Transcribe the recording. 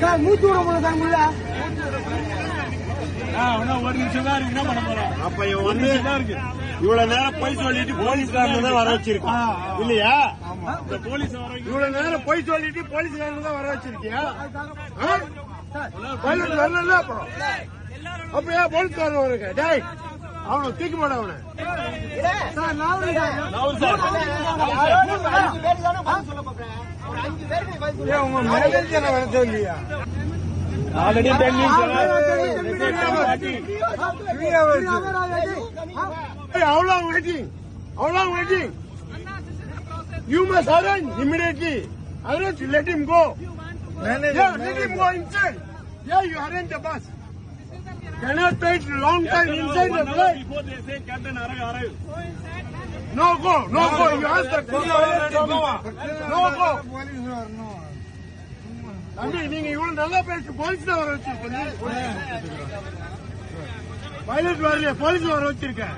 Sir மூச்சு விட போல சார் முள்ள ஒரு நிமிஷம் தான் இருக்கு. என்ன பண்ண போறோம்? அப்ப இவன் வந்து இவ்வளவு நேரம் பொய் சொல்லிட்டு போலீஸ்காரன் தான் வர வச்சிருக்கான் இல்லையா? போலீஸ் இவ்வளவு நேரம் பொய் சொல்லிட்டு போலீஸ்காரன் தான் வர வச்சிருக்கியா? பைலட் வரல அப்புறம் அப்ப ஏன் போலீஸ்காரன் வருங்க? டேய் அவனை தூக்கி போட அவனை. சார் நான் உங்க மேனேஜர் என்ன வர சொல்லியா? Already 10 How long waiting? How long waiting? You must arrange immediately. Arrange, let him go. Yeah, let him go inside. Yeah, you arrange the bus. Cannot wait long time inside the flight. Before they say Captain arrive. No go, no go. You ask the no go. தம்பி நீங்க இவ்வளவு நல்லா பேசி police தான் வர வச்சிருக்கீங்க. Pilot வரல, police வர வச்சிருக்கேன்.